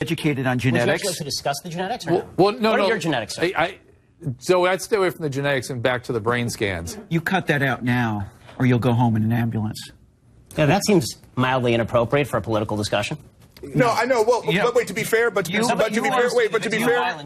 Educated on Would you genetics. like to discuss the genetics? Or Well, no, what no. are your genetics, sir? So I'd stay away from the genetics and back to the brain scans. You cut that out now, or you'll go home in an ambulance. Yeah, that seems mildly inappropriate for a political discussion. No, I know. Well, Yeah. but wait, to be fair, but to be fair,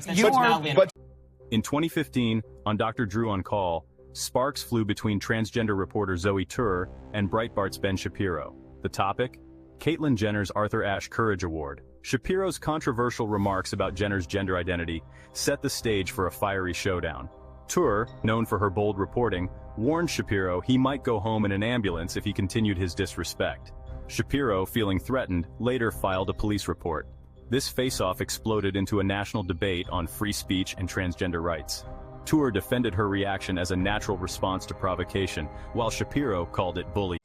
In 2015, on Dr. Drew on Call, sparks flew between transgender reporter Zoe Tur and Breitbart's Ben Shapiro. The topic? Caitlyn Jenner's Arthur Ashe Courage Award. Shapiro's controversial remarks about Jenner's gender identity set the stage for a fiery showdown. Tur, known for her bold reporting, warned Shapiro he might go home in an ambulance if he continued his disrespect. Shapiro, feeling threatened, later filed a police report. This face-off exploded into a national debate on free speech and transgender rights. Tur defended her reaction as a natural response to provocation, while Shapiro called it bullying.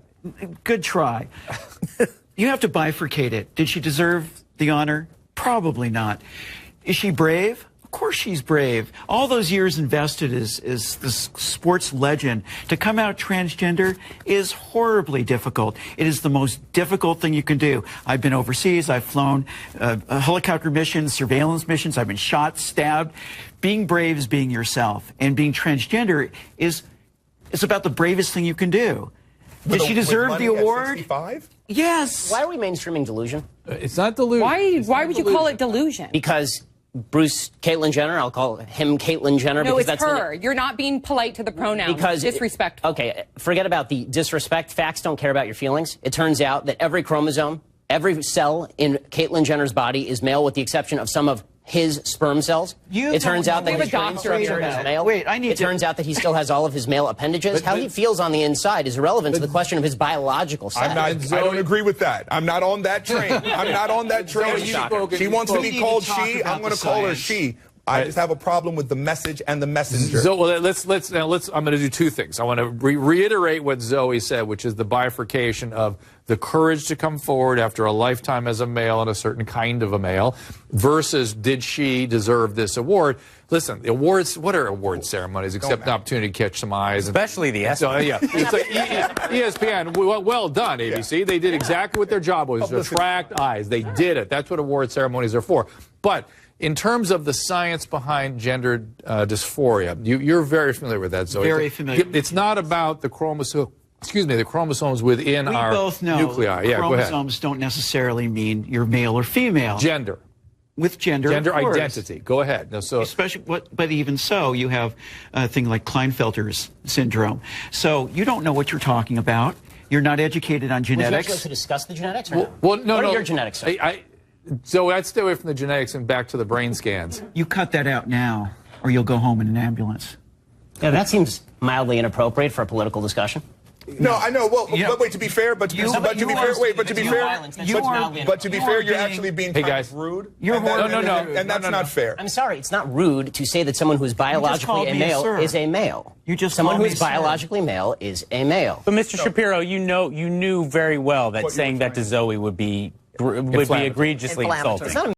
Good try. You have to bifurcate it. Did she deserve the honor? Probably not. Is she brave? Of course she's brave. All those years invested as this sports legend to come out transgender is horribly difficult. It is the most difficult thing you can do. I've been overseas. I've flown helicopter missions, surveillance missions. I've been shot, stabbed. Being brave is being yourself. And being transgender is about the bravest thing you can do. Did she deserve the award? Yes. Why are we mainstreaming delusion? It's not delusion. Why would you call it delusion? Because Caitlyn Jenner, I'll call him Caitlyn Jenner. No, because it's her. You're not being polite to the pronouns. Because disrespectful. Okay, forget about the disrespect. Facts don't care about your feelings. It turns out that every chromosome, every cell in Caitlyn Jenner's body is male with the exception of some of his sperm cells. It turns out that his brain structure is male. It turns out that he still has all of his male appendages. How he feels on the inside is irrelevant to the question of his biological sex. I don't agree with that. I'm not on that train. I'm not on that train. She wants to be called she. I'm going to call her she. I just have a problem with the message and the messenger. So well, let's I'm going to do two things. I want to reiterate what Zoe said, which is the bifurcation of the courage to come forward after a lifetime as a male and a certain kind of a male versus did she deserve this award? Listen, the awards, what are award ceremonies except an opportunity to catch some eyes? Especially the ESPN. So, yeah, it's like ESPN, well done, ABC. They did exactly what their job was, attract eyes. They did it. That's what award ceremonies are for. But in terms of the science behind gender dysphoria, you're very familiar with that, Zoe. Very familiar. It's not about the chromosome. Excuse me, the chromosomes within our nuclei. Yeah, go ahead. Chromosomes don't necessarily mean you're male or female. Gender. With gender identity. Go ahead. No, so especially, but even so, you have a thing like Klinefelter's syndrome. So you don't know what you're talking about. You're not educated on genetics. Would you like to discuss the genetics? Or well, no, what no. are your genetics, sir? So I'd stay away from the genetics and back to the brain scans. You cut that out now, or you'll go home in an ambulance. Yeah, that seems mildly inappropriate for a political discussion. No, I know. Well, but wait, to be fair, you're actually being kind of rude. And that's not fair. I'm sorry, it's not rude to say that someone who is biologically a male is a male. Someone who is biologically male is a male. But Mr. Shapiro, you knew very well that saying that to Zoe would be egregiously insulting.